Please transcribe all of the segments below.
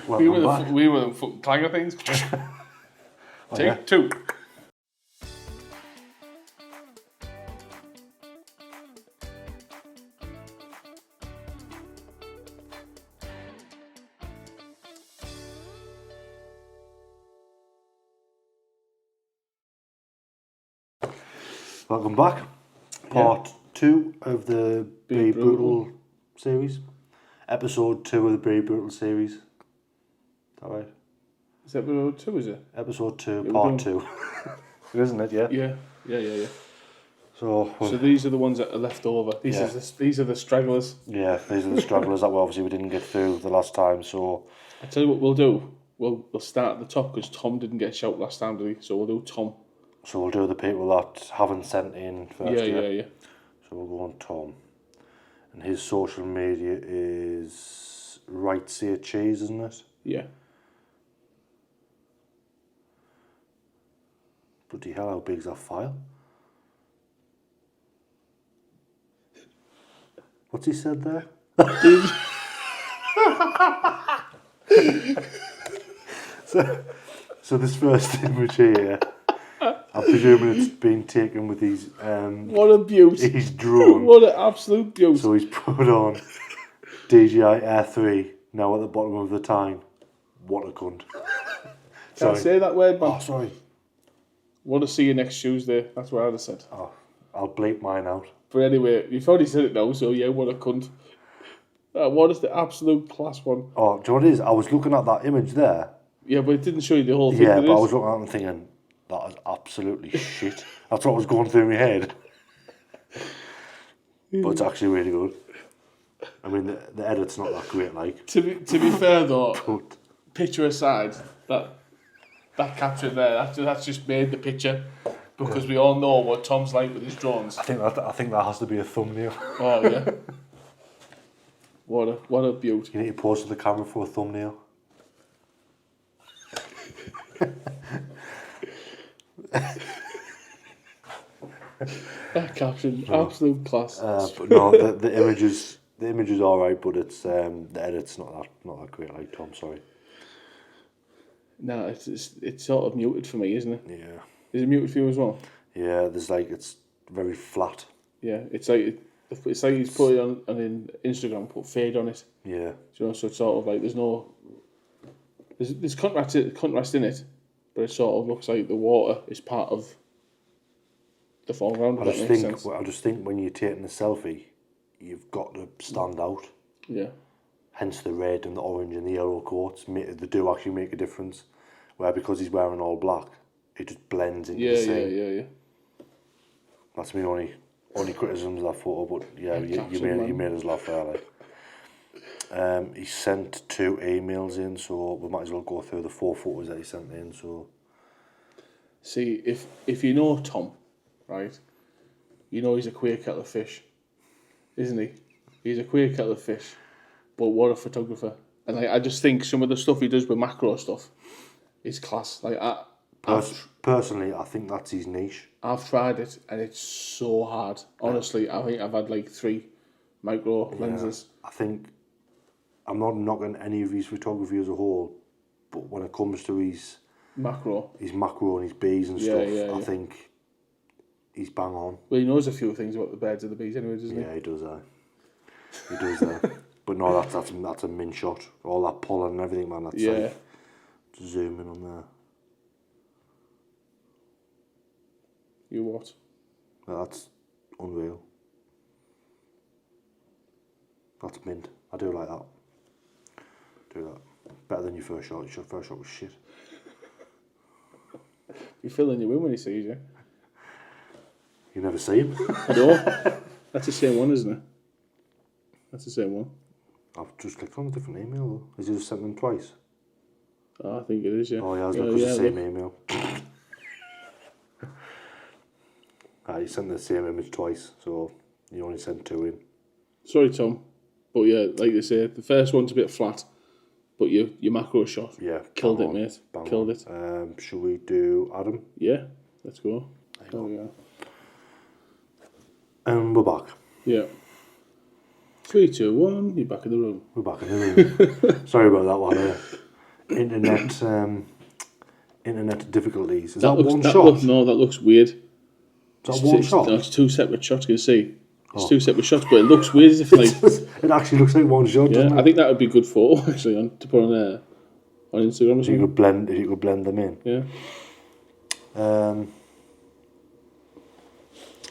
We were the fucking clanger things. Take two. Welcome back. Part 2 of the Be Brutal series. Episode 2 of the Be Brutal series. Is that right? Is that episode 2, is it? Episode 2, part 2. Isn't it, yeah? Yeah. So these are the ones that are left over. These are the stragglers. Yeah, these are the stragglers that we didn't get through the last time, so... I tell you what we'll do. We'll start at the top because Tom didn't get a shout last time, did he? So we'll do Tom. So we'll do the people that haven't sent in first. Yeah. So we'll go on Tom. And his social media is Right Say Cheese, isn't it? Yeah. Bloody hell, how big's that file? What's he said there? So this first image here, I'm presuming it's been taken with his what a beaut. His drone. What an absolute beaut. So he's put on DJI Air 3 now at the bottom of the time. What a cunt. Can't say that word, man. Oh, sorry. Want to see you next Tuesday. That's what I'd have said. Oh, I'll bleep mine out. But anyway, you've already said it now, so yeah, what a cunt. What is the absolute class one? Oh, do you know what it is? I was looking at that image there. Yeah, but it didn't show you the whole thing. Yeah, but I was looking at it and thinking, that is absolutely shit. That's what was going through my head. But it's actually really good. I mean, the edit's not that great, like. To be fair though, picture aside, that capture there, that's just made the picture. Because we all know what Tom's like with his drones. I think that has to be a thumbnail. Oh yeah. What a beaut. You need to pose to the camera for a thumbnail. That caption, absolute class. But no, the image is all right, but it's the edit's not that great, like Tom. Sorry. No, it's sort of muted for me, isn't it? Yeah. Is it muted for you as well? Yeah, it's very flat. Yeah, it's like he's put it on Instagram, put fade on it. Yeah. So it's sort of like there's contrast in it, but it sort of looks like the water is part of the foreground. I just think when you're taking a selfie, you've got to stand out. Yeah. Hence the red and the orange and the yellow coats. They do actually make a difference. Where because he's wearing all black, it just blends into the scene. Yeah. That's my only criticism of that photo, but yeah, you made us laugh there. Like. He sent 2 emails in, so we might as well go through the 4 photos that he sent in. So, see, if you know Tom, right, you know he's a queer kettle of fish, isn't he? He's a queer kettle of fish, but what a photographer! And I just think some of the stuff he does with macro stuff is class. Like personally, I think that's his niche. I've tried it and it's so hard. Honestly, I think I've had like 3 micro lenses. I think I'm not knocking any of his photography as a whole, but when it comes to his macro and his bees and stuff, I think he's bang on. Well, he knows a few things about the birds and the bees anyway, doesn't he? Yeah, he does that. He does that. But no, that's a min shot. All that pollen and everything, man. That's like, zoom in on there. You what? That's unreal. That's mint. I do like that. Do that. Better than your first shot. Your first shot was shit. You're filling your win when he sees you. You never see him? I know. That's the same one, isn't it? That's the same one. I've just clicked on a different email though. Has he just sent them twice? Oh, I think it is, yeah. Oh, yeah, it's the same email. He sent the same image twice, so you only sent 2 in. Sorry, Tom. But yeah, like they say, the first one's a bit flat, but your macro shot killed it, mate. Killed it. Shall we do Adam? Yeah, let's go. There we go. And we're back. Yeah. 3, 2, 1, you're back in the room. We're back in the room. Sorry about that one. Internet difficulties. Is that one shot? No, that looks weird. Is that one shot? No, it's 2 separate shots, you can see. It's 2 separate shots, but it looks weird as if like... It actually looks like one shot, doesn't it? I think that would be a good photo, actually, to put on Instagram or something. If you could blend them in. Yeah.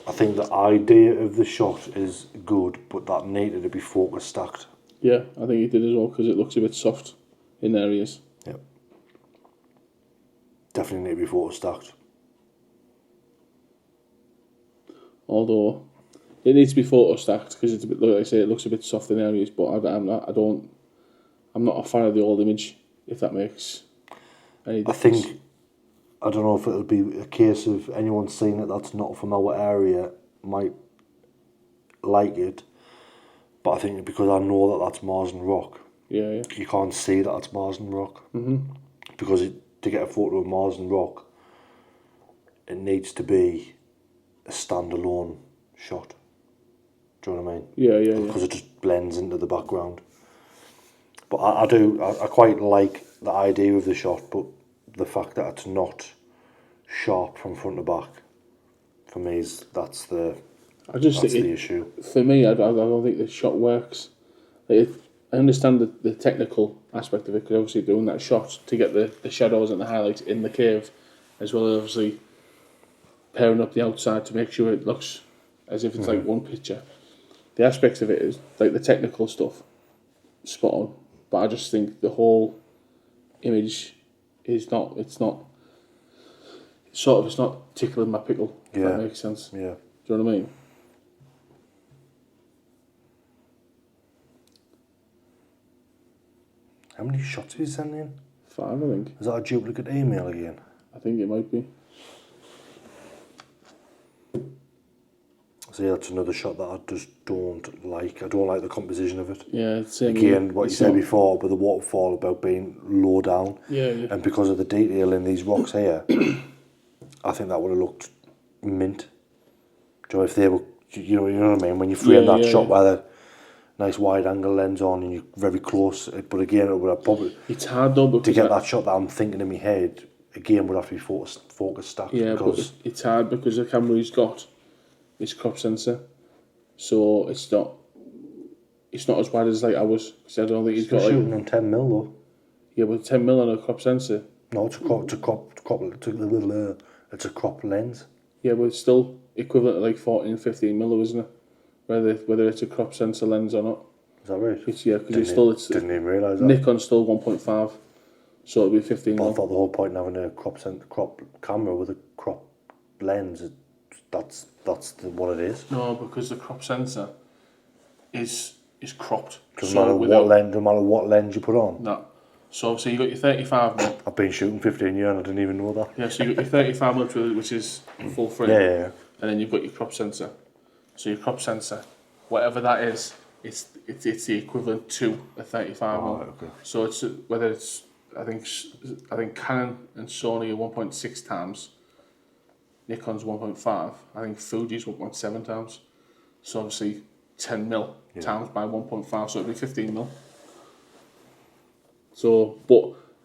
I think the idea of the shot is good, but that needed to be focus stacked. Yeah, I think it did as well, because it looks a bit soft in areas. Yep. Definitely need to be focus stacked. Although it needs to be photo stacked because it's a bit, like I say, it looks a bit soft in areas. But I'm not a fan of the old image. If that makes any difference. I don't know if it'll be a case of anyone seeing it that's not from our area might like it, but I think because I know that that's Marsden Rock. Yeah. You can't see that it's Marsden Rock. Mm-hmm. Because to get a photo of Marsden Rock, it needs to be a standalone shot. Do you know what I mean? Yeah. Because it just blends into the background. But I quite like the idea of the shot, but the fact that it's not sharp from front to back, for me, that's the issue. For me, I don't think the shot works. I understand the technical aspect of it, because obviously doing that shot to get the shadows and the highlights in the cave, as well as obviously pairing up the outside to make sure it looks as if it's like one picture. The aspects of it is like the technical stuff, spot on. But I just think the whole image is not. It's not tickling my pickle. If that makes sense. Yeah. Do you know what I mean? How many shots have you sent in? 5, I think. Is that a duplicate email again? I think it might be. So yeah, that's another shot that I just don't like. I don't like the composition of it. Yeah, it's again what you said before about the waterfall about being low down. Yeah. And because of the detail in these rocks here, I think that would have looked mint. Do you know if they were, you know what I mean? When you frame that shot with a nice wide angle lens on and you're very close, but again, it would have probably. It's hard though because to get that shot that I'm thinking in my head again would have to be focus stacked. Yeah, because but it's hard because the camera he's got is crop sensor, so it's not as wide as like ours. Because I don't think he's got like shooting on 10mm though. Yeah, but 10mm on a crop sensor. No, it's a crop lens. Yeah, but it's still equivalent to like 14, 15mm, isn't it? Whether it's a crop sensor lens or not. Is that right? Because didn't even realise that. Nikon's still 1.5, so it'll be 15mm. But I thought the whole point of having a crop camera with a crop lens is that's what it is. No, because the crop sensor is cropped. No matter what lens you put on. No. So you got your 35mm. I've been shooting 15 years and I didn't even know that. Yeah, so you got your 35mm, which is full frame. Yeah. And then you've got your crop sensor. So your crop sensor, whatever that is, it's the equivalent to a 35mm. Oh, okay. So it's whether it's I think Canon and Sony are 1.6 times. Nikon's 1.5. I think Fuji's 1.7 times. So obviously 10mm times by 1.5, so it'd be 15mm. So,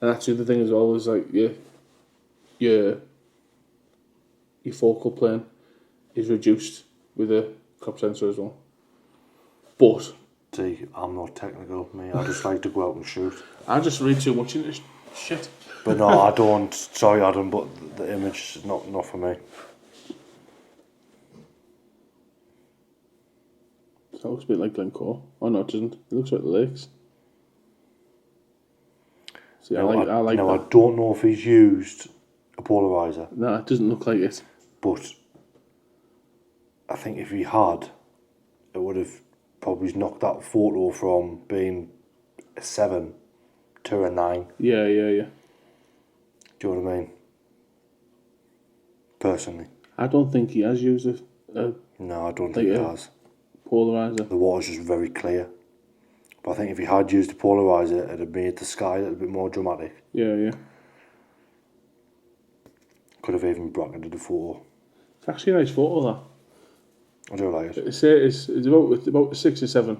and that's the other thing as well, is like your focal plane is reduced with a crop sensor as well. But see, I'm not technical, me. I just like to go out and shoot. I just read too much into shit. But no, I don't. Sorry, Adam, but the image is not for me. That looks a bit like Glencore. Oh no, it doesn't. It looks like the lakes. See, I like that. I don't know if he's used a polarizer. No, it doesn't look like it. But I think if he had, it would have probably knocked that photo from being a 7 to a 9. Yeah. Do you know what I mean? Personally. I don't think he has used a no, I don't think he has. Polarizer. The water's just very clear. But I think if he had used a polarizer, it'd have made the sky a little bit more dramatic. Yeah. Could have even bracketed the photo. It's actually a nice photo, that. I do like it. It's about 6 or 7.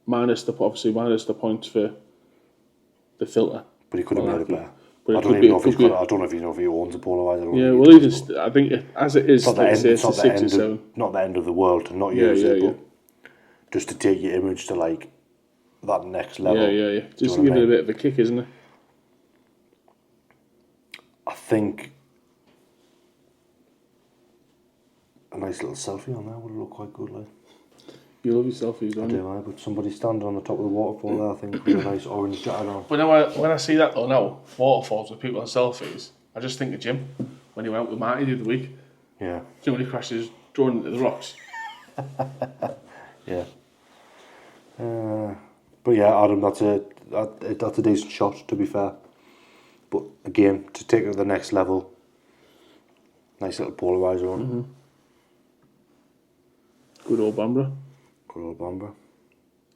minus the points for the filter. But he could have made it better. But I don't even know if he's got. I don't know if you know if he owns a polarizer. Yeah, well, I think as it is, it's not the end of, not the end of the world to not use it, but just to take your image to like that next level. Yeah. Just to give it a bit of a kick, isn't it? I think a nice little selfie on there would look quite good, like. You love your selfies, don't you? I do, but somebody standing on the top of the waterfall there, I think, with a nice orange jacket on. But now, when I see that though now, waterfalls with people on selfies, I just think of Jim when he went out with Marty the other week. Yeah. Jim, when he crashes, drawn into the rocks. Yeah. But yeah, Adam, that's a decent shot, to be fair. But again, to take it to the next level, nice little polarizer on. Mm-hmm. Good old Bambra. Good old Bambra.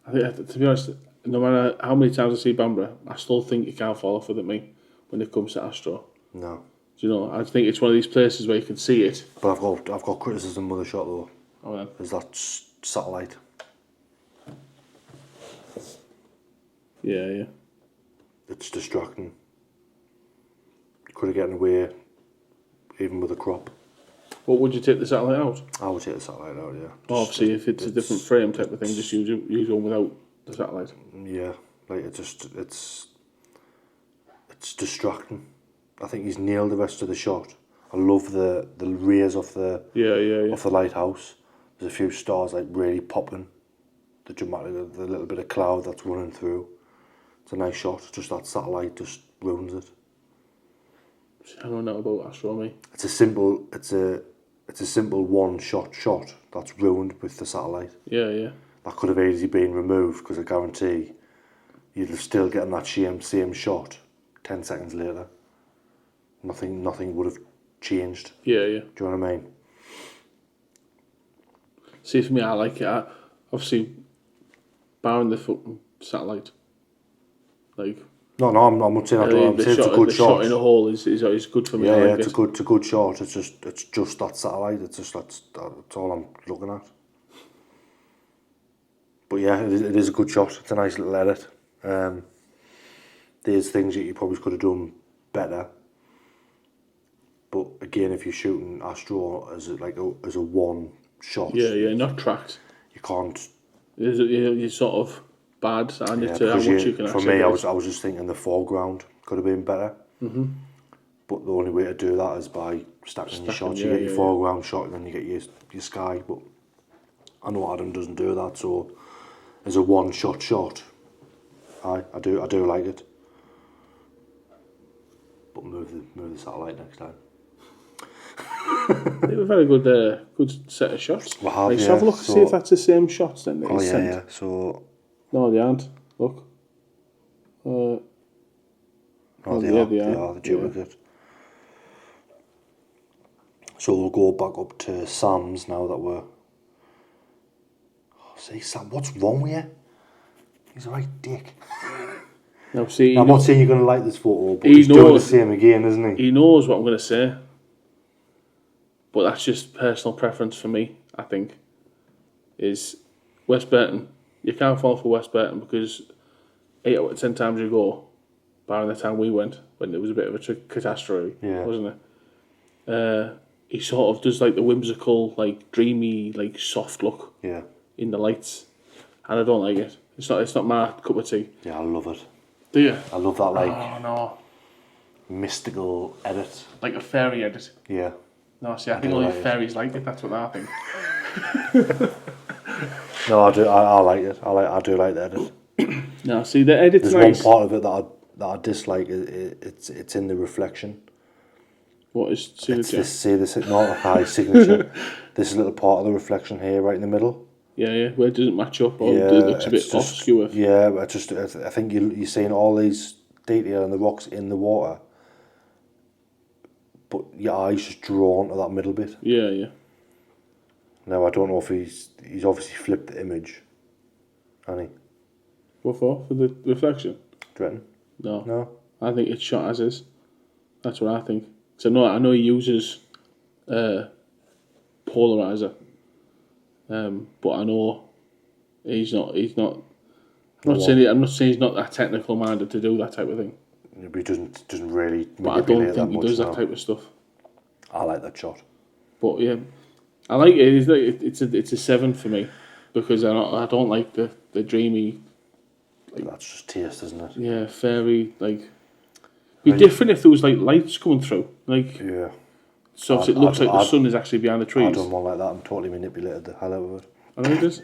I think, to be honest, no matter how many times I see Bambra, I still think you can't fall off with it, me, when it comes to Astro. No. Do you know? I think it's one of these places where you can see it. But I've got criticism of the shot though. Oh, yeah. Is that satellite? Yeah. It's distracting. You could have gotten away, even with a crop. What would you take the satellite out? I would take the satellite out, yeah. Obviously, if it's a different frame type of thing, just use one without the satellite. Yeah, like it's distracting. I think he's nailed the rest of the shot. I love the rays off the off the lighthouse. There's a few stars like really popping. The dramatic, the little bit of cloud that's running through. It's a nice shot. Just that satellite just ruins it. I don't know about astronomy. It's a simple one shot that's ruined with the satellite. Yeah. That could have easily been removed because I guarantee you'd have still getting that same shot 10 seconds later. Nothing would have changed. Yeah. Do you know what I mean? See, for me, I like it. Obviously, barring the fucking satellite, like. No, I'm not saying I don't. I'm saying it's a good shot. The shot in a hole is good for me. Yeah, it's a good shot. It's just that satellite. It's just that's all I'm looking at. But yeah, it is a good shot. It's a nice little edit. There's things that you probably could have done better. But again, if you're shooting Astro as a one shot, not tracked. You can't. You're sort of bad, and Yeah, how much you can. For me, I was just thinking the foreground could have been better. Mm-hmm. But the only way to do that is by stacking your shots. You get your foreground shot, and then you get your sky. But I know Adam doesn't do that, so as a one shot, I do like it. But move the satellite next time. We've had a good set of shots. We have, have a look, see if that's the same shots then. That yeah, yeah. So no, they aren't. Look. No, they are the duplicate. So we'll go back up to Sam's now that we're. See, Sam, what's wrong with you? He's a right dick. Now, see, I'm not saying you're going to like this photo, but he's doing the same again, isn't he? He knows what I'm going to say. But that's just personal preference for me, I think. Is West Burton. You can't fall for West Burton because 8 out of 10 times you go, barring the time we went, when there was a bit of a catastrophe, wasn't it? He sort of does like the whimsical, like dreamy, like soft look in the lights. And I don't like it. It's not my cup of tea. Yeah, I love it. Do you? I love that mystical edit. Like a fairy edit. Yeah. No, see, I think only fairies like it. That's what I think. No, I do. I like it. I do like the edit. No, see, the edit's nice. There's one part of it that I dislike. It's in the reflection. What is signature? This is not a high signature. This little part of the reflection here, right in the middle. Yeah, where it doesn't match up or it looks a bit off skew. Yeah, but I think you're seeing all these detail in the rocks in the water, but your eyes just drawn to that middle bit. Yeah. Now I don't know if he's obviously flipped the image, hasn't he? What for? For the reflection? Do you reckon? No. I think it's shot as is. That's what I think. So I know he uses polarizer, but I know he's not I'm not saying he's not that technical minded to do that type of thing. He doesn't really But I manipulate don't think that he much does now. that type of stuff. I like that shot. But yeah, I like it. It's a 7 for me because I don't like the dreamy. That's just taste, isn't it? Yeah, fairy Be different if there was like lights coming through. Yeah. So it looks like the sun is actually behind the trees. I don't want like that. I'm totally manipulated the hell out of it. I know it is.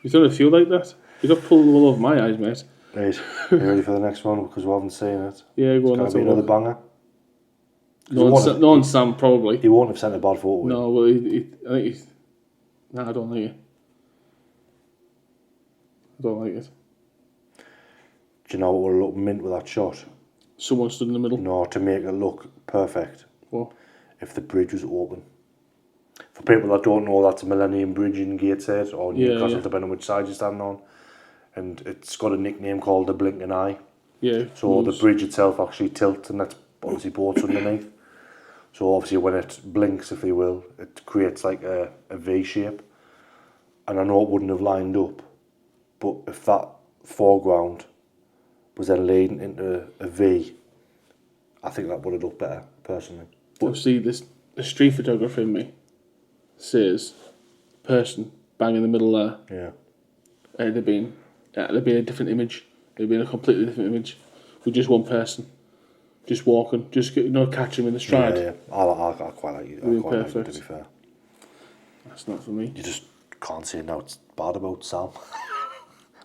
You don't feel like that. You got pulled all over my eyes, mate. Right. You ready for the next one? Because we haven't seen it. Yeah, go on. It's going to be another banger. No on Sam, probably. He won't have sent a bad photo. No, well, I think he's... Nah, I don't like it. I don't like it. Do you know what would look mint with that shot? Someone stood in the middle. No, to make it look perfect. What? If the bridge was open. For people that don't know, that's a Millennium Bridge in Gateshead or Newcastle, depending on which side you're standing on. And it's got a nickname called the Blinking Eye. Yeah. So the bridge itself actually tilts, and that's obviously boats underneath. So obviously when it blinks, if you will, it creates like a V shape. And I know it wouldn't have lined up, but if that foreground was then leading into a V, I think that would have looked better, personally. But see, the street photographer in me says person bang in the middle there. Yeah. It'd have been a different image. It'd been a completely different image with just one person, just walking, just catch him in the stride. Yeah. I quite like it. I quite like it, to be fair. That's not for me. You just can't say no. It's bad about Sam.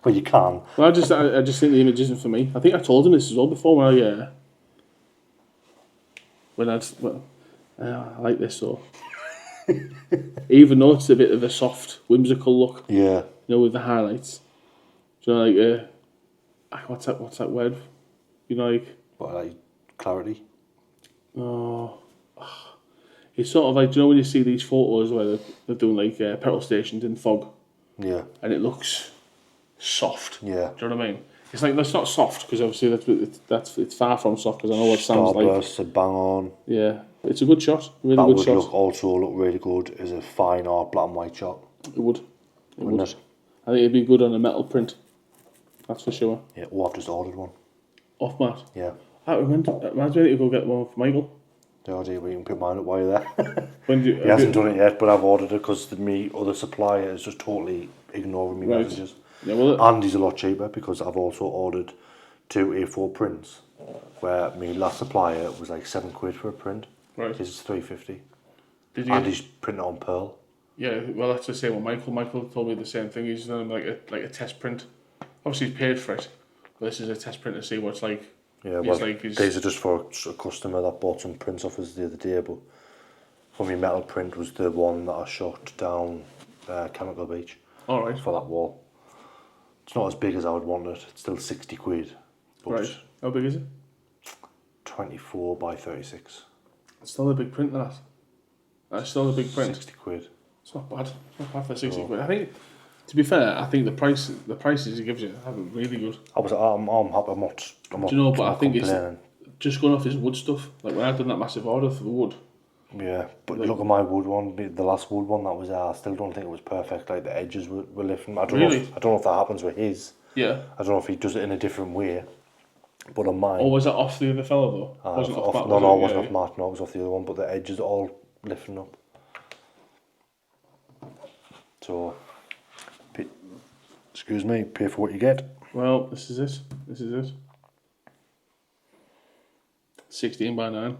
Well, you can. Well, I just think the image isn't for me. I think I told him this as well before I like this though. Even though it's a bit of a soft, whimsical look. Yeah. With the highlights. Do you know, what's that word? What, like clarity? Oh, it's sort of like, do you know when you see these photos where they're doing petrol stations in fog? Yeah. And it looks soft. Yeah. Do you know what I mean? It's like, that's not soft because obviously it's far from soft because I know what Sam's like. Starbursts are bang on. Yeah, it's a good shot. Really that good would shot. also look really good as a fine art black and white shot. It would. Wouldn't it? I think it'd be good on a metal print. That's for sure. Yeah, I've just ordered one. Off mat. Yeah. That reminds me to go get one for Michael. Yeah, we can put mine up while you're there. He hasn't done it yet, but I've ordered it because me other supplier is just totally ignoring me messages. Yeah, well, and he's a lot cheaper because I've also ordered 2 A4 prints, where my last supplier was like £7 for a print. Right. This is £3.50. And he's printing it on Pearl. Yeah, well, that's the same with Michael. Michael told me the same thing. He's done like a test print. Obviously, he's paid for it, but this is a test print to see what it's like. Yeah, well, these are just for a customer that bought some prints off us the other day, but for me, metal print was the one that I shot down Chemical Beach. All right. For that wall. It's not as big as I would want it. It's still £60. But right. How big is it? 24 by 36. It's still a big print, that. That's still a big print. £60. It's not bad. It's not bad for £60. I think, to be fair, I think the prices he gives you are really good. I'm happy. I'm not. Do you know? But I think it's just going off his wood stuff. Like when I've done that massive order for the wood. Yeah, but look at my wood one. The last wood one that was there. I still don't think it was perfect. Like the edges were lifting. I don't know if that happens with his. Yeah. I don't know if he does it in a different way. But on mine. Or was that off the other fella though? Wasn't off Matt, no, it wasn't off Matt. No, it was off the other one. But the edges are all lifting up. So, excuse me, pay for what you get. Well, this is it. 16 by 9.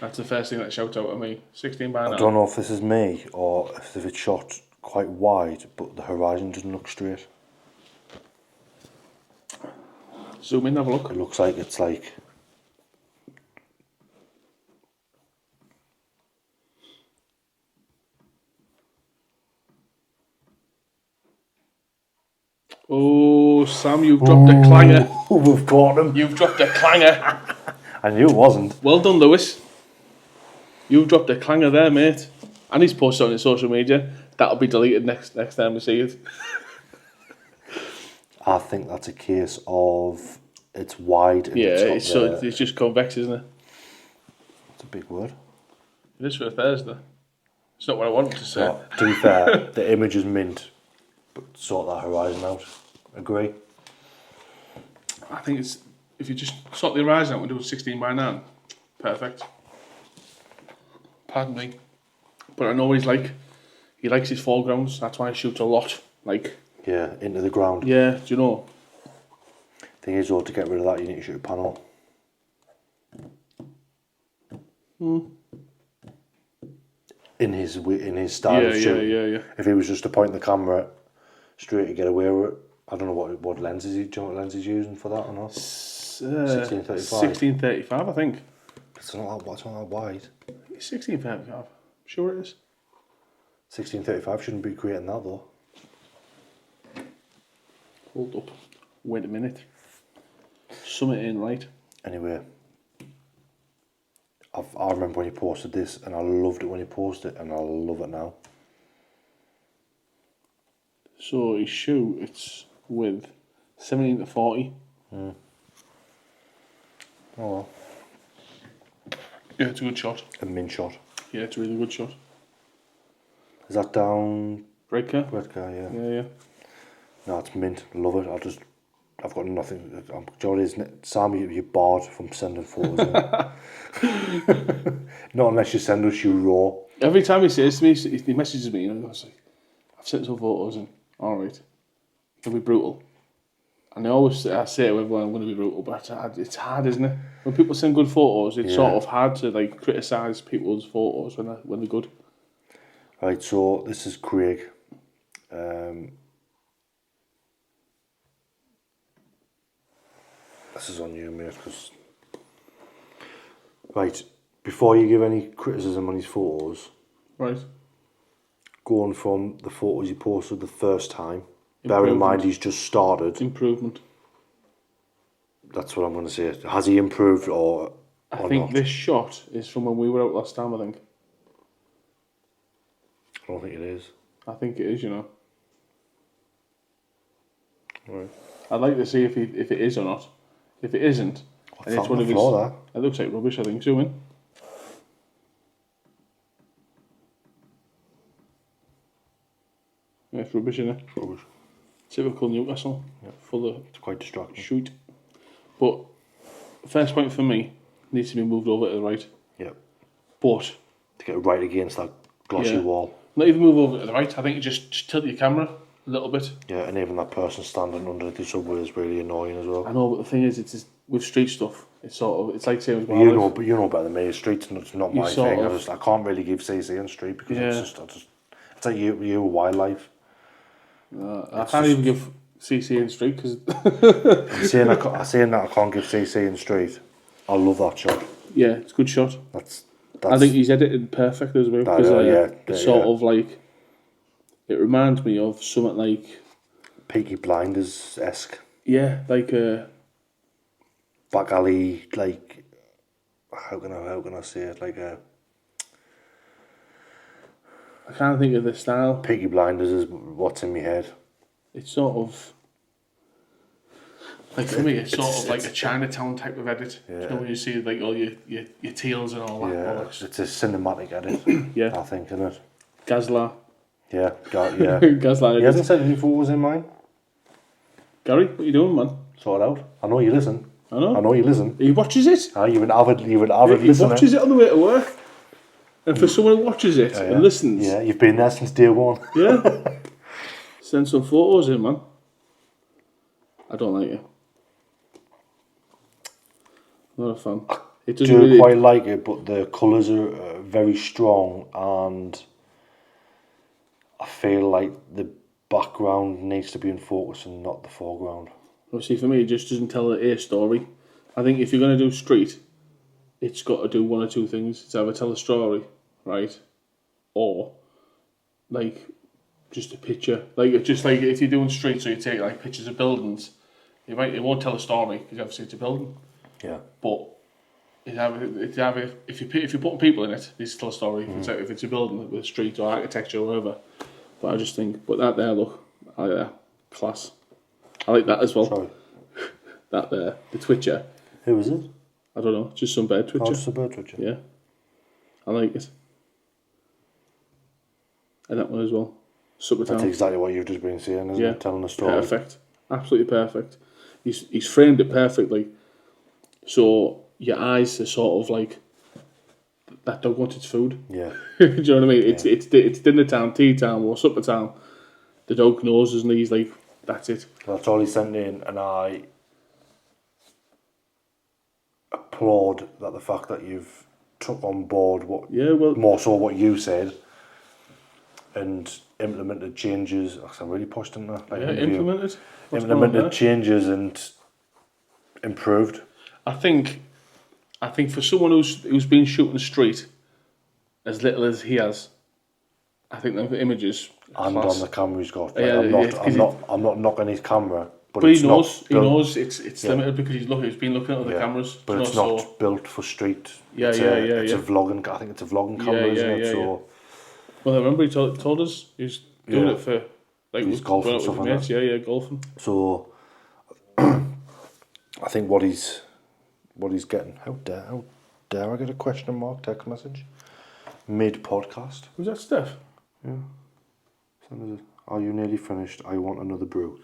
That's the first thing that shouts out at me. 16 by 9. I don't know if this is me or if it's shot quite wide, but the horizon doesn't look straight. Zoom in, have a look. It looks like it's like... Oh, Sam, you've dropped a clanger. We've caught him. You've dropped a clanger. I knew it wasn't. Well done, Lewis. You've dropped a clanger there, mate. And he's posted on his social media. That'll be deleted next time we see it. I think that's a case of it's wide. In the top it's just convex, isn't it? It's a big word. It is for a Thursday. It's not what I wanted to say. No, to be fair, the image is mint, but sort that horizon out. Agree. I think it's, if you just sort the horizon out and do 16 by 9, perfect. Pardon me. But I know what he's like. He likes his foregrounds, that's why he shoots a lot. Like, Yeah, into the ground. yeah, do you know? Thing is, though, to get rid of that, you need to shoot a panel. In his style of shooting. Yeah. If he was just to point the camera straight to get away with it, I don't know what lenses do you know what lens he's using for that or not? 1635. 1635, I think. It's not that wide. It's 1635. Sure it is. 1635 shouldn't be creating that though. Hold up. Wait a minute. Sum it in right. Anyway, I remember when he posted this, and I loved it when he posted it, and I love it now. So his shoe, it's with 17 to 40. Oh well. Yeah, it's a good shot. A min shot. Yeah, it's a really good shot. Is that down? Redcar? Redcar, yeah. Yeah. No, it's mint. Love it. I've got nothing. Joe, isn't it? Sam, you're barred from sending photos in. Not unless you send us your raw. Every time he says to me, he messages me, and I was like, I've sent some photos in. Alright. It'll be brutal. And I say to everyone, I'm going to be brutal, but it's hard, isn't it? When people send good photos, it's sort of hard to like criticise people's photos when they're good. Right, so this is Craig. This is on you, mate, because... Right, before you give any criticism on his photos... Right. Going from the photos he posted the first time, bearing in mind he's just started... Improvement. That's what I'm going to say. Has he improved or I think not? this shot is from when we were out last time, I think. I don't think it is. I think it is, you know. Right. I'd like to see if it is or not. If it isn't, and it's one of his... It looks like rubbish, I think, zoom in. Yeah, it's rubbish, isn't it? Rubbish. Typical Newcastle. Yeah. Full of... It's quite distracting. Shoot. But, first point for me, needs to be moved over to the right. Yeah. But... To get right against that glossy wall. Not even move over to the right, I think you just tilt your camera a little bit. Yeah, and even that person standing under the subway is really annoying as well. I know, but the thing is, it's just, with street stuff, it's sort of, it's like saying... You know better than me, street's not my thing. I can't really give CC on street because it's like you wildlife. I can't even give CC in street because... I'm saying that I can't give CC in street. I love that shot. Yeah, it's a good shot. That's I think he's edited perfect as well. Because it's sort of like... It reminds me of something like... Peaky Blinders-esque. Yeah, like back alley, like... How can I say it? Like a... I can't think of the style. Peaky Blinders is what's in my head. It's sort of... Like for me, it's sort of like a Chinatown type of edit. Yeah. You know, when you see like all your teals and all that. Yeah, it's a cinematic edit. Yeah. I think, isn't it? Gazla. Yeah, yeah. Gazla edit. He hasn't said any photos in mine. Gary, what are you doing, man? Sort it out. I know you listen. I know. I know you listen. He watches it. You're an avid listener. He watches it on the way to work. And for someone who watches it and listens... Yeah, you've been there since day one. Yeah. Send some photos in, man. I don't like it. Not a fan. It doesn't do quite like it, but the colours are very strong, and I feel like the background needs to be in focus and not the foreground. Obviously, for me, it just doesn't tell a story. I think if you're going to do street, it's got to do one or two things. It's either tell a story, right, or like just a picture. Like just like if you're doing street, so you take like pictures of buildings, it won't tell a story because obviously it's a building. Yeah. But it's either if you're putting people in it, it needs to tell a story. If it's a building with a street or architecture or whatever. But I just think, but that there, look, I like that. Class. I like that as well. Sorry. That there, the Twitcher. Who is it? I don't know, just some bird Twitcher. Oh, just a bird Twitcher. Yeah. I like it. And that one as well. Summertime. That's exactly what you've just been saying, isn't it? Telling a story. Perfect. Absolutely perfect. He's framed it perfectly. So your eyes are sort of like that dog wants its food. Yeah. Do you know what I mean? It's dinner time, tea time, or supper time. The dog knows, and he's like, that's it. That's all he sent in, and I applaud that the fact that you've took on board more so what you said and implemented changes. I'm really pushed in that. Implemented changes and improved. I think for someone who's been shooting street as little as he has, I think the images and class. On the camera he's got. Like, I'm not knocking his camera, but he knows it's limited because he's been looking at other cameras. But it's not built for street. It's a vlogging. I think it's a vlogging camera, isn't it? So. Well, I remember he told us he's doing it for he's golfing stuff like that. Yeah, golfing. So, I think what he's getting. How dare I get a question mark text message mid podcast? Was that Steph? Yeah. Are you nearly finished? I want another brew.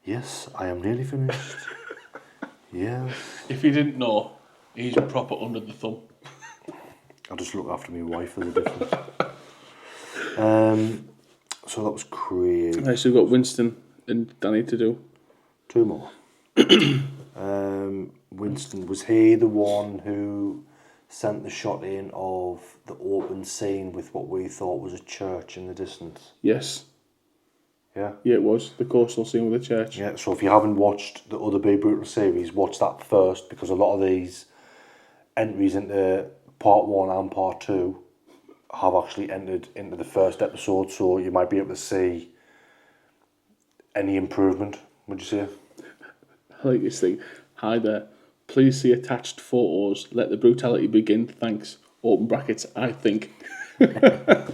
Yes, I am nearly finished. Yes. If you didn't know, he's proper under the thumb. I just look after my wife as a difference. So that was crazy. Right, so we've got Winston and Danny to do. 2 more. Winston, was he the one who sent the shot in of the open scene with what we thought was a church in the distance? Yes. Yeah? Yeah, it was. The coastal scene with the church. Yeah, so if you haven't watched the other Be Brutal series, watch that first, because a lot of these entries into part 1 and part 2 have actually entered into the first episode, so you might be able to see any improvement, would you say? I like this thing. Hi there. Please see attached photos. Let the brutality begin. Thanks. Open brackets, I think. I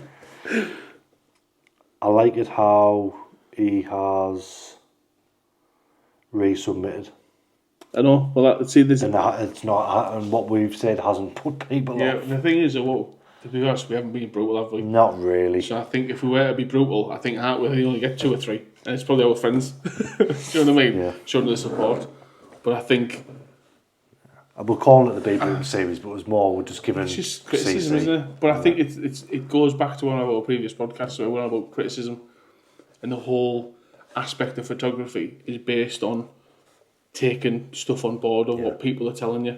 like it how he has resubmitted. I know. Well, see, this and it's not, and what we've said hasn't put people off. Yeah, the thing is, to be honest, we haven't been brutal, have we? Not really. So I think if we were to be brutal, I think we only get 2 or 3, and it's probably our friends. Do you know what I mean? Yeah. Showing the support. But I think we're calling it the Be Brutal series, but it was more we're just giving. It's just criticism, isn't it? But I think it goes back to one of our previous podcasts where we're about criticism, and the whole aspect of photography is based on taking stuff on board of what people are telling you.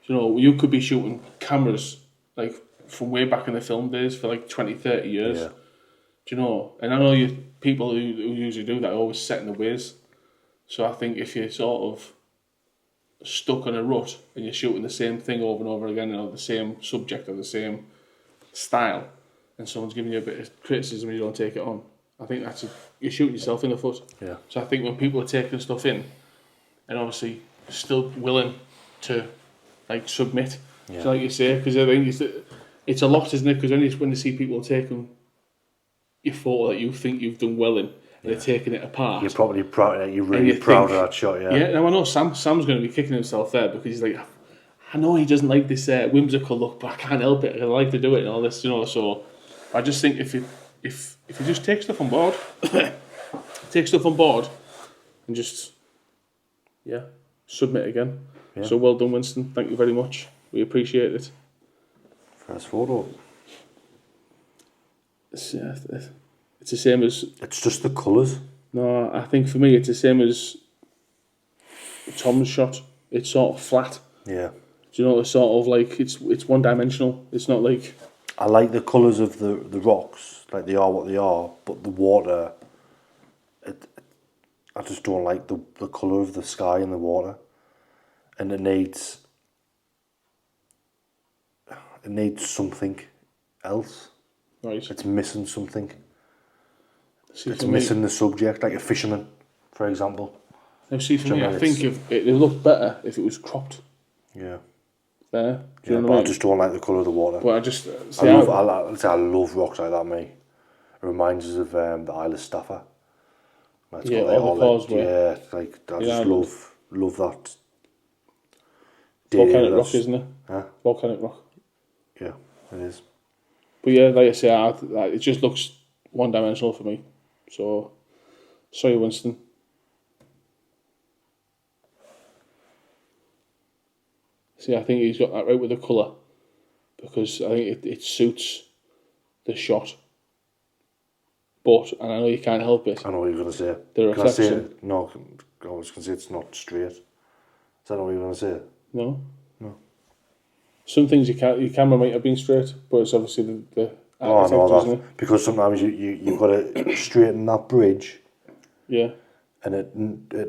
You know, you could be shooting cameras like from way back in the film days for like 20, 30 years. Yeah. Do you know? And I know people who usually do that are always set in the ways. So I think if you're sort of stuck in a rut and you're shooting the same thing over and over again, the same subject or the same style, and someone's giving you a bit of criticism and you don't take it on, I think you're shooting yourself in the foot. Yeah. So I think when people are taking stuff in and obviously still willing to like submit, so like you say, because I think it's a lot, isn't it? Because when you see people taking your photo that you think you've done well in, and they're taking it apart. You're probably proud. You're really proud of that shot, yeah. Yeah, now I know Sam's going to be kicking himself there because he's like, I know he doesn't like this whimsical look, but I can't help it. I like to do it and all this, So I just think if you just take stuff on board, and just submit again. Yeah. So well done, Winston. Thank you very much. We appreciate it. First photo. It's the same as... It's just the colours. No, I think for me it's the same as Tom's shot. It's sort of flat. Yeah. Do you know, it's sort of like, it's one-dimensional. It's not like... I like the colours of the rocks, like they are what they are, but the water, I just don't like the colour of the sky and the water. And it needs something else. Right. It's missing something. It's missing the subject, like a fisherman, for example. Now, see, for me, I think it would look better if it was cropped. Yeah. There. Do you know what I mean? I just don't like the colour of the water. But I just... I love rocks like that, mate. It reminds us of the Isle of Staffa. Or the Causeway. Yeah, like, I just love that. Volcanic rock, isn't it? Huh? Volcanic rock. Yeah, it is. But yeah, like I say, it just looks one-dimensional for me. So, sorry, Winston. See, I think he's got that right with the colour, because I think it suits the shot. But, and I know you can't help it, I know what you're going to say. the Can I say reflection. it? No, I was going to say it's not straight. Is that what you're going to say? No? No. Some things your camera might have been straight, but it's obviously the Oh, architecture, no, isn't that. it? Because sometimes you've got to straighten that bridge Yeah. and it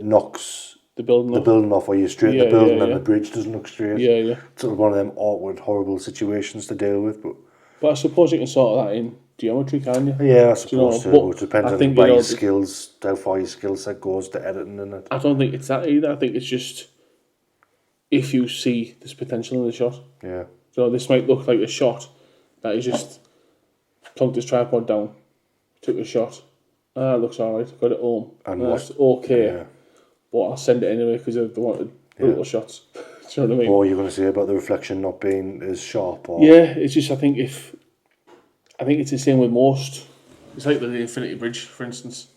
knocks The building the off. building off, or you straighten the Yeah, building yeah, and yeah. the bridge doesn't look straight. Yeah, yeah. It's sort of one of them awkward, horrible situations to deal with. But I suppose you can sort that in geometry, can't you? Yeah, I Do you know, suppose so. but It depends I on think where your it'll- skills, how far your skill set goes to editing in it. I don't think it's that either. I think it's just if you see there's potential in the shot. Yeah. So this might look like a shot that is just plunked his tripod down, took a shot. It looks alright, got it home. And That's okay, Yeah. but I'll send it anyway because they wanted brutal shots. Do you know what I mean? What are you going to say about the reflection not being as sharp? Or? Yeah, it's just I think it's the same with most. It's like the Infinity Bridge, for instance,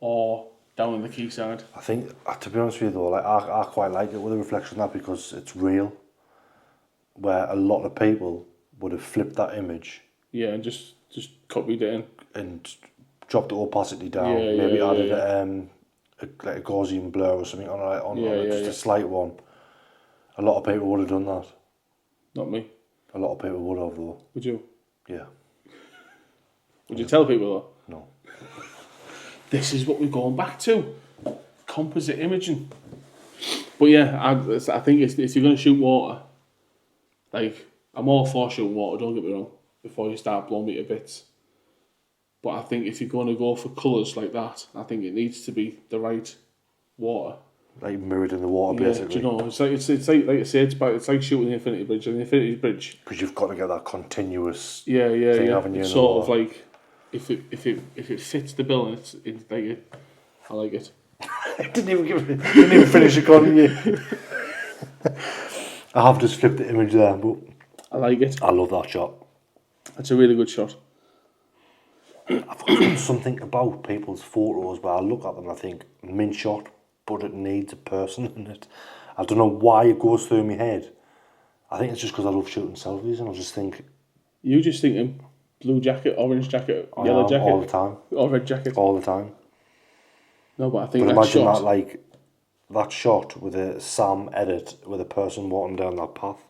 or down on the quayside. I think, to be honest with you though, like I quite like it with the reflection that because it's real. Where a lot of people would have flipped that image. Yeah, and just copied it in. And dropped the opacity down. Yeah, Maybe yeah, added yeah. like a Gaussian blur or something on Yeah, it, yeah, just yeah. a slight one. A lot of people would have done that. Not me. A lot of people would have though. Would you? Yeah. Would you tell people that? No. This is what we're going back to. Composite imaging. But yeah, I think if you're going to shoot water, like, I'm all for shooting water, don't get me wrong, before you start blowing me to bits. But I think if you're going to go for colours like that, I think it needs to be the right water. Like mirrored in the water, Yeah, basically. do you know, it's like I say, it's like shooting the Infinity Bridge. And the Infinity Bridge, Because you've got to get that continuous thing, It's haven't you? In the sort of water. like, if it fits the bill, and it's like I like it. didn't even finish it, couldn't you? I have just flipped the image there, but I like it. I love that shot. It's a really good shot. I've got something about people's photos where I look at them and I think, mint shot, but it needs a person in it. I don't know why it goes through my head. I think it's just because I love shooting selfies and I just think... You just thinking blue jacket, orange jacket, yellow jacket? All the time. Or red jacket? All the time. No, but I think But that imagine shot... that, like, that shot with a Sam edit with a person walking down that path.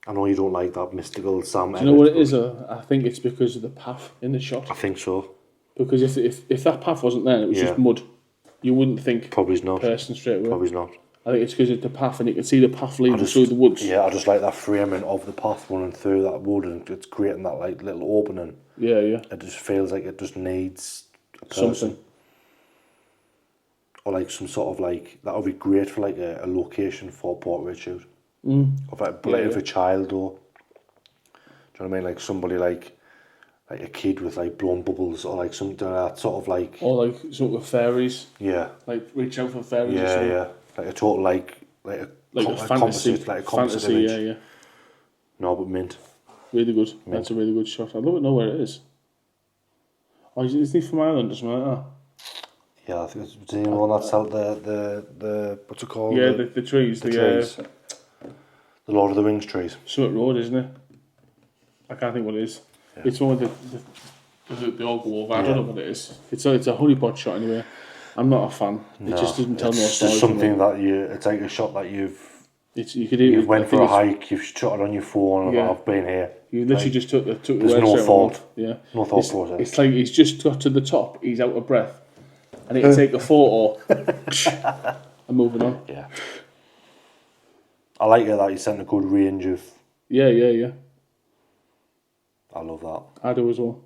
I know you don't like that mystical Sam edit. Do you know what it is? I think it's because of the path in the shot. I think so. Because if that path wasn't there, it was just mud, you wouldn't think Probably not. person straight away. Probably not. I think it's because it's the path, and you can see the path leading through the woods. Yeah, I just like that framing of the path running through that wood, and it's creating that like little opening. Yeah, yeah. It just feels like it just needs a person. Something. Or like some sort of like, that would be great for like a location for a portrait shoot. Of like, if a child or, do you know what I mean? Like somebody like a kid with like blown bubbles or like something like that sort of like. Or like something with fairies. Yeah. Like reach out for fairies. Yeah, or something. yeah. Like a total like a composite, fantasy, like a composite fantasy, image. yeah, yeah. No, but mint. Really good. That's a really good shot. I'd love to know where it is. Oh, is he from Ireland or something like that? Yeah, I think it's the one that's out the what's it called? Yeah, the trees. The trees. The Lord of the Rings trees. Summit Road, isn't it? I can't think what it is. Yeah. It's one with they all go over. I don't know what it is. It's a honeypot shot anyway. I'm not a fan. It just doesn't tell me a story. It's just something that it's like a shot that you've went for a hike, you've shot it on your phone, and I've been here. You literally just took the there's no thought. Yeah. No thought process. It's like he's just got to the top, he's out of breath, and he can take a photo and moving on. Yeah. I like it that he sent a good range of. Yeah. I love that. I do as well.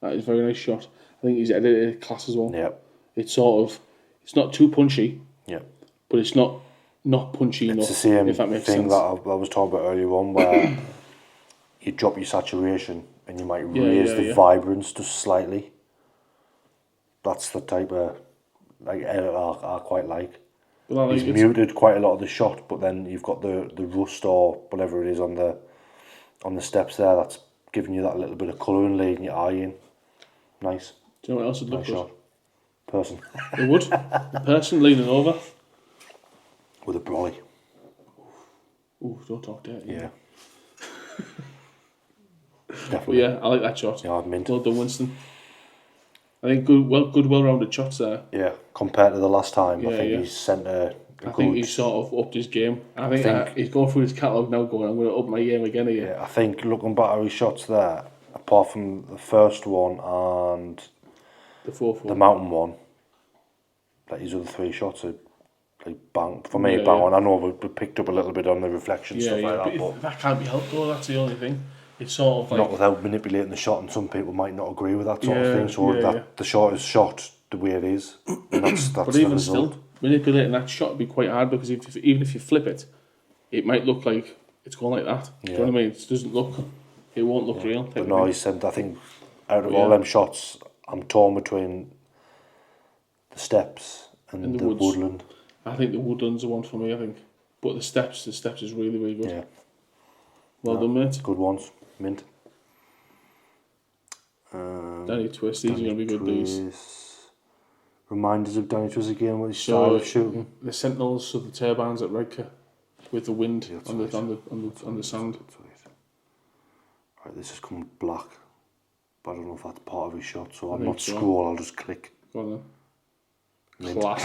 That is a very nice shot. I think he's edited class as well. Yeah. It's it's not too punchy. Yeah. But it's not punchy enough. It's the same if that makes thing sense. that I was talking about earlier on, where you drop your saturation and you might raise the vibrance just slightly. That's the type of like edit I quite like. Well, He's muted quite a lot of the shot, but then you've got the rust or whatever it is on the steps there that's giving you that little bit of colour and leading your eye in. Nice. Do you know what else would look Nice good? shot. Person. It would. The person leaning over. With a brolly. Ooh, don't talk dirty. Yeah. But Definitely. yeah, I like that shot. Yeah, I'd mint. Well done, Winston. I think good, well-rounded shots there. Yeah, compared to the last time, I Yeah, think yeah. he's sent a I think he's sort of upped his game. I think he's going through his catalogue now going, I'm going to up my game again here. Yeah, I think looking back at his shots there, apart from the first one and The fourth the one. mountain one, like his other 3 shots are like bang. For me, Yeah, bang yeah. on. I know we picked up a little bit on the reflection Yeah, stuff yeah. like that, But but that can't be helped though, that's the only thing. It's sort of like... not without manipulating the shot, and some people might not agree with that sort of Yeah, thing. So yeah, that yeah. the shot is shot the way it is, and that's But the even result. still, manipulating that shot would be quite hard because even if you flip it, it might look like it's going like that. Do you know what I mean? It doesn't look... It won't look real. But no, he said, I think out of all them shots, I'm torn between the steps and the woodland. I think the woodland's the one for me, I think. But the steps is really, really good. Yeah. Well done, mate. Good ones. Mint. Danny Twist, these are going to be good, these. Reminders of Danny Twist again, what his style of shooting. The Sentinels of the turbines at Redcar with the wind on the sand. Right, this has come black, but I don't know if that's part of his shot, so I'll think not so. scroll, I'll just click. Go on then. Mint. Class.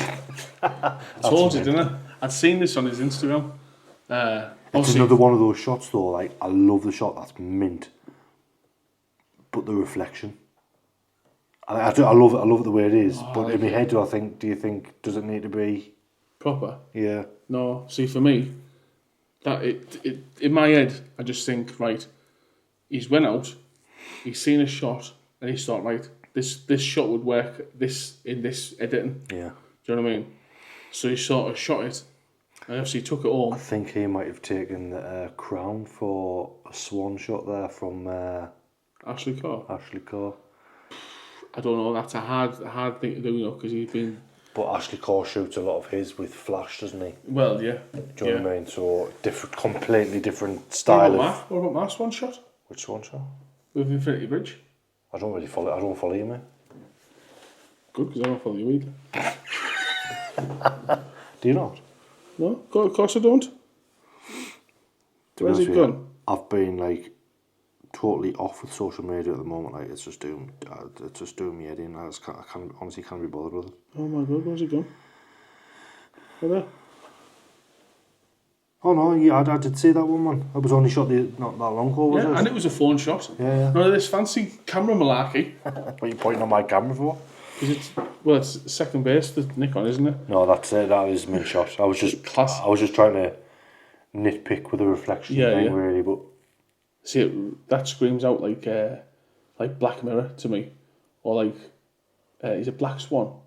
I told you, didn't I? I'd seen this on his Instagram. It's another one of those shots though, like, I love the shot, that's mint. But the reflection. I love it the way it is, but in my head do you think, does it need to be... Proper? Yeah. No, see for me, that it in my head, I just think, right, he's went out, he's seen a shot, and he's thought, right, this shot would work in this editing. Yeah. Do you know what I mean? So he sort of shot it, and obviously took it home. I think he might have taken the crown for a swan shot there from Ashley Carr. I don't know, that's a hard thing to do, you know, because he's been... But Ashley Carr shoots a lot of his with flash, doesn't he? Well, yeah. Do you know what I mean? So, completely different style What about my swan shot? Which swan shot? With Infinity Bridge. I don't follow you, mate. Good, because I don't follow you either. Do you not? No, of course I don't. Where's it gone? I've been, like, totally off with social media at the moment. Like, it's just doing me head in. I honestly can't be bothered with it. Oh my god, where's it gone? Oh, there. Oh no, yeah, I did see that one, man. I was only shot not that long ago, was it? Yeah, and it was a phone shot. Yeah. None of this fancy camera malarkey. What are you pointing on my camera for? Because it's second base, the Nikon, isn't it? No, that's it. That is mint shot. I was just trying to nitpick with the reflection thing, really, but see, that screams out like Black Mirror to me, or like is it Black Swan?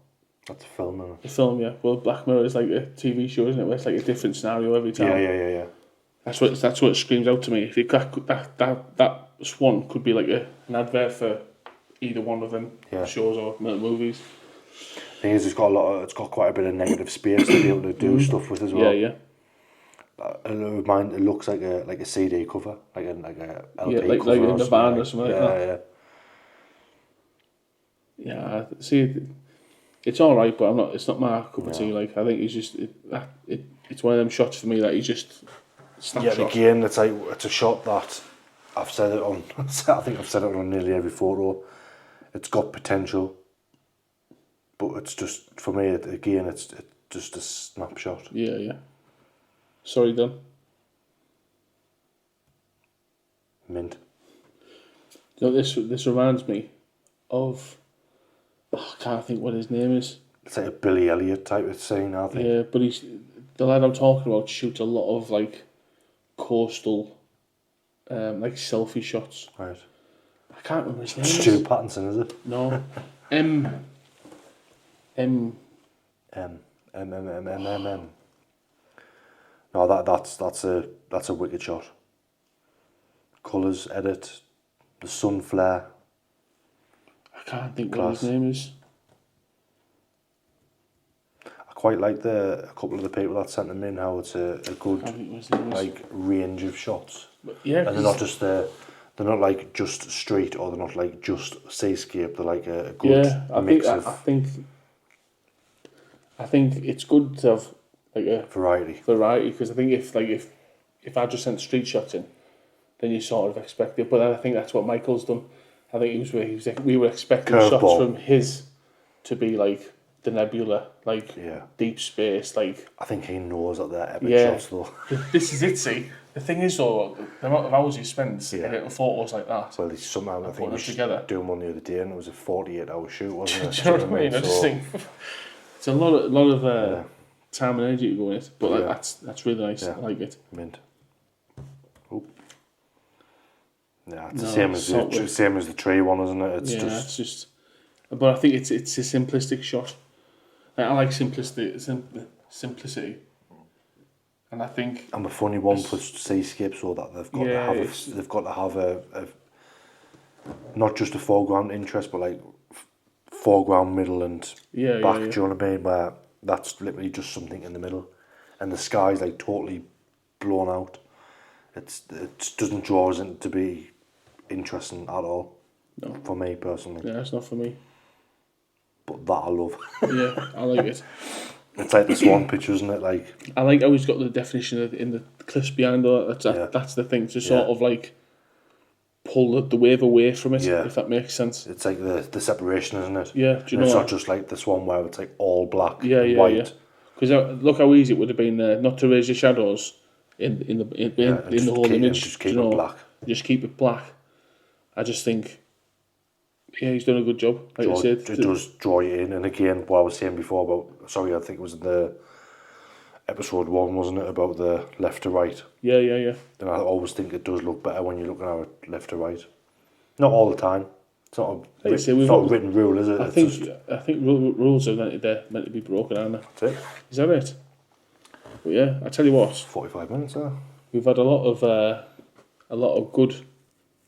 that's a film, isn't it? The film, yeah. Well, Black Mirror is like a TV show, isn't it? Where it's like a different scenario every time. Yeah. That's what it screams out to me. If that Swan could be like an advert for either one of them shows or movies. Thing is, it's got quite a bit of negative space to be able to do stuff with as well. Yeah. It looks like a CD cover, like a LP like cover, in the van or something like that. Yeah. Yeah, see, it's all right, but it's not my cup of tea. Like, I think he's just it's one of them shots for me that he's just snapshot. Yeah, again, it's a shot that I've said it on. I think I've said it on nearly every photo. It's got potential, but it's just for me. It's just a snapshot. Yeah. Sorry, Dan. Mint. You know, this reminds me of. I can't think what his name is. It's like a Billy Elliot type of scene, I think. Yeah, but the lad I'm talking about shoots a lot of like coastal, like selfie shots. Right. I can't remember his name. Stu Pattinson, is it? No. No, that's a wicked shot. Colours, edit, the sun flare. I can't think what his name is. I quite like a couple of the people that sent them in, how it's a good range of shots. But yeah, and they're not just the They're not like just street, or they're not like just seascape. They're like a good mix of I think it's good to have like a variety. Because I think if I just sent street shots in, then you sort of expect it. But I think that's what Michael's done. I think we were expecting shots from his to be like the nebula, like deep space, like. I think he knows that they're epic shots though. This is it. See, the thing is though, the amount of hours he spends editing photos like that. Well, somehow I think we should do one the other day, and it was a 48-hour shoot, wasn't it? Do you know what I mean? I just think it's a lot of time and energy to go in it, but that's really nice. I like it. Mint. Oh. Yeah, it's the same as the tree one, isn't it? It's just. But I think it's a simplistic shot. I like simplicity, and I think. I'm a funny one for seascape, so that they've got to have a not just a foreground interest, but like foreground, middle, and back. Do you know what I mean? Where that's literally just something in the middle, and the sky's like totally blown out. It doesn't draw us into be interesting at all. No. For me personally. Yeah, it's not for me. But that I love. Yeah, I like it. It's like the swan picture, isn't it? Like I like how he's got the definition in the cliffs behind all that. That's the thing to sort of like pull the wave away from it, if that makes sense. It's like the separation, isn't it? Yeah, do you know it's not just like the swan where it's like all black and white. Yeah. Because look how easy it would have been not to raise your shadows in the whole image. Just keep it black. Just keep it black. I just think, he's done a good job. Like I said, it does draw you in. And again, what I was saying before about, I think it was in the episode 1, wasn't it, about the left to right? Yeah. And I always think it does look better when you're looking at it left to right. Not all the time. It's not a written rule, is it? I think rules are meant to be broken, aren't they? That's it. Is that it? But yeah, I tell you what. 45 minutes, huh? We've had a lot of good,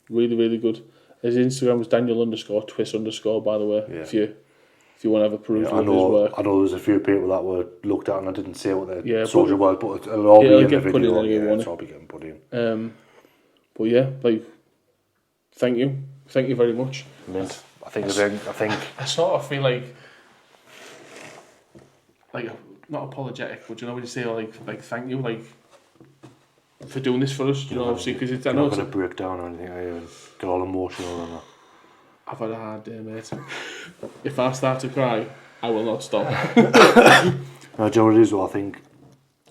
really, really good. His Instagram was Daniel_twist_, by the way. Yeah. If you want to have a perusal of his work. I know there's a few people that were looked at and I didn't say what their social was, but it'll all be in the video. It's all be getting put in. But yeah, like, thank you very much. Mint. I think I sort of feel like not apologetic, but you know when you say like thank you, like, for doing this for us, you know, obviously, because it's. I know it's not going to break down or anything. I get all emotional and that. I've had a hard day, mate. If I start to cry, I will not stop. No, do you know what it is? Though? I think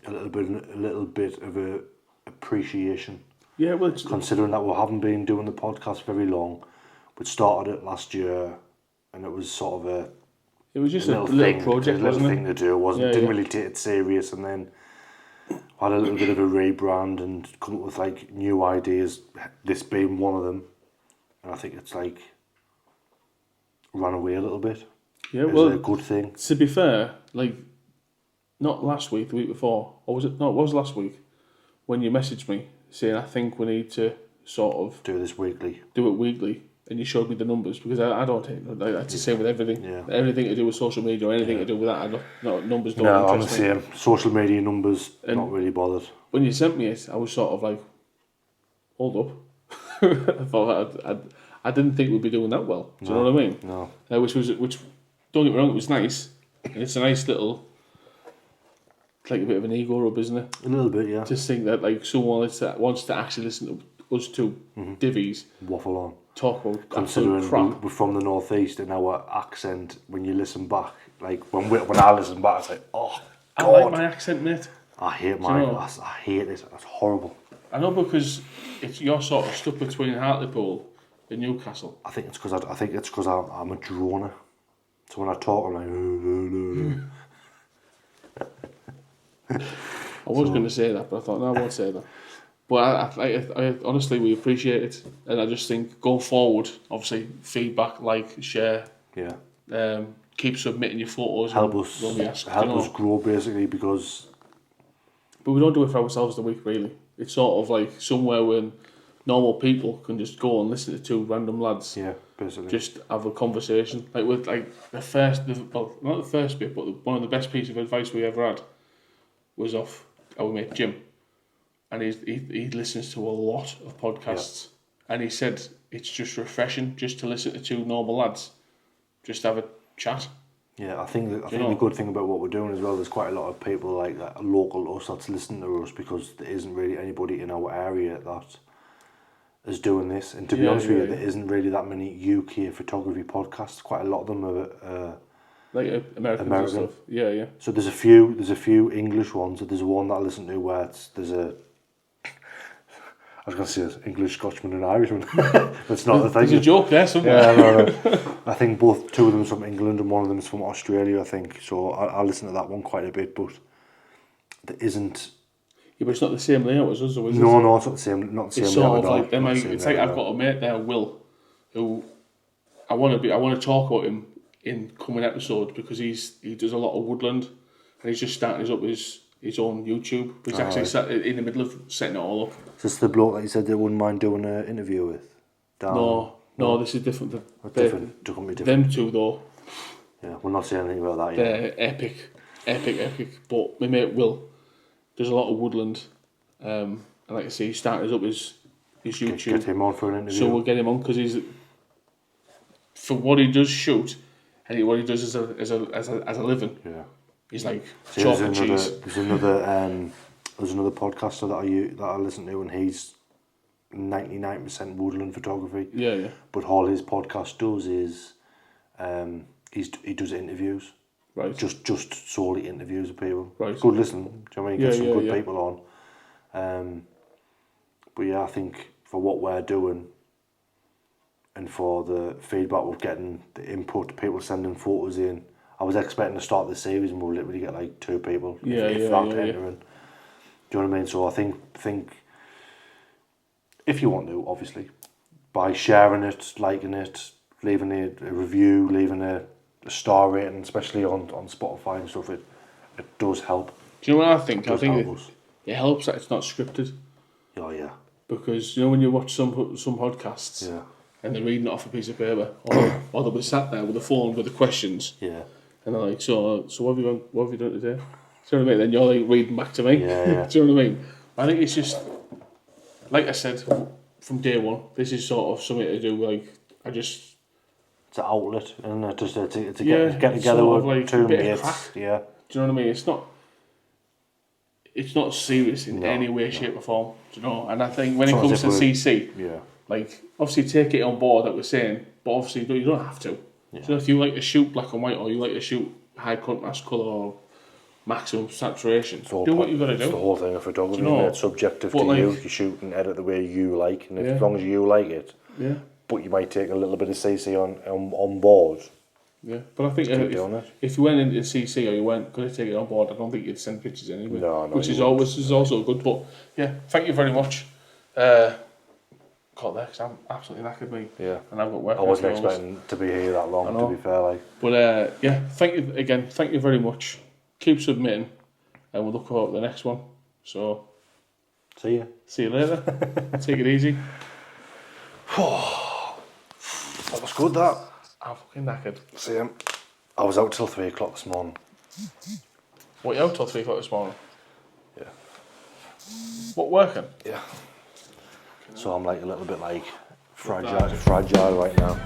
a little bit of a appreciation. Yeah, well, considering that we haven't been doing the podcast very long, we started it last year, and it was sort of it was just a little project, a little thing to do. Didn't really take it serious, and then had a little bit of a rebrand and come up with like new ideas. This being one of them, and I think it's like ran away a little bit. Yeah, well, a good thing. To be fair, like, not last week, the week before, or was it? No, it was last week when you messaged me saying I think we need to sort of do it weekly, and you showed me the numbers, because I don't take that's the same with everything. Yeah. Anything to do with social media or anything to do with that, numbers don't. No, I'm the same. Social media numbers, not really bothered. When you sent me it, I was sort of like, hold up. I thought I didn't think we'd be doing that well. Do you know what I mean? No. Which don't get me wrong, it was nice. It's a nice little, like a bit of an ego rub, isn't it? A little bit, yeah. Just think that like someone wants to actually listen to us two divvies waffle on, talk about considering crap. We're from the northeast, and our accent, when you listen back, like when I listen back, it's like, oh God. I like my accent, mate. I hate mine. I hate it. That's horrible. I know, because you're sort of stuck between Hartlepool and Newcastle. I think it's because I'm a droner. So when I talk, I'm like. I was going to say that, but I thought no, I won't say that. But I honestly, we appreciate it, and I just think going forward, obviously, feedback, like, share. Yeah. Keep submitting your photos. Help us grow, basically, because. But we don't do it for ourselves the week, really. It's sort of like somewhere when normal people can just go and listen to two random lads. Yeah, basically. Just have a conversation. Like with like not the first bit, but one of the best pieces of advice we ever had was off our mate Jim, and he listens to a lot of podcasts, and he said it's just refreshing just to listen to two normal lads, just have a chat. Yeah, I think the good thing about what we're doing as well, there's quite a lot of people like that local to us that's listening to us, because there isn't really anybody in our area that is doing this. And to be honest with you, there isn't really that many UK photography podcasts. Quite a lot of them are like American and stuff. Yeah. So there's a few English ones. So there's one that I listen to where I was going to say it's English, Scotchman and Irishman. That's not the thing. There's a joke there somewhere. Yeah, no. I think two of them is from England and one of them is from Australia, I think. So I listen to that one quite a bit, but there isn't... Yeah, but it's not the same layout as us, though, is it? No, it's not the same. Not the same. It's sort of like them. It's like I've got a mate there, Will, who I want to talk about him in coming episodes, because he does a lot of woodland, and he's just starting up his own YouTube. He's actually sat in the middle of setting it all up. Is this the bloke that you said they wouldn't mind doing an interview with? No, this is different. Different. Them two though. Yeah, we're not saying anything about that yet. They're epic. But my mate Will does a lot of woodland, and like I say, he started up his YouTube. Get him on for an interview. So we'll get him on, because he's, for what he does shoot, and what he does as a living. Yeah. He's like chalk and cheese. There's another podcaster that I listen to, and he's 99% woodland photography. Yeah. But all his podcast does is he does interviews. Right. Just solely interviews with people. Right. Good listen. Do you know what I mean? Get some good people on. But yeah, I think for what we're doing, and for the feedback we're getting, the input, people sending photos in, I was expecting to start the series and we'll literally get like 2 people, if that entering. Do you know what I mean? So I think if you want to, obviously, by sharing it, liking it, leaving a review, leaving a star rating, especially on Spotify and stuff, it does help. Do you know what I think? I think it helps that it's not scripted. Oh yeah. Because when you watch some podcasts, and they're reading it off a piece of paper, or they'll be sat there with the phone with the questions. Yeah. And they're like, so what have you done today? Do you know what I mean? Then you're like reading back to me. Yeah. Do you know what I mean? I think it's just, like I said, from day one, this is sort of something to do, like, it's an outlet, and just to get together with like 2 mates. Yeah. Do you know what I mean? It's not serious in any way, shape or form. Do you know? And I think when it comes to CC, like, obviously take it on board that we're saying, but obviously you don't have to. Yeah. So if you like to shoot black and white, or you like to shoot high contrast colour or maximum saturation, do what you've got to do. It's the whole thing of photography, it's subjective to you. You shoot and edit the way you like, and as long as you like it. Yeah. But you might take a little bit of CC on board. Yeah, but I think if you went into CC or you weren't going to take it on board, I don't think you'd send pictures anyway. No, which is also good. But yeah, thank you very much. Got there because I'm absolutely knackered, mate. Yeah, and I've got work. I wasn't expecting to be here that long, to be fair. Like, but yeah, thank you again. Thank you very much. Keep submitting, and we'll look forward to the next one. So, see you later. Take it easy. That was good. That. I'm fucking knackered. Same. I was out till 3 o'clock this morning. What, you out till 3 o'clock this morning? Yeah. What, working? Yeah. So I'm like a little bit like fragile right now.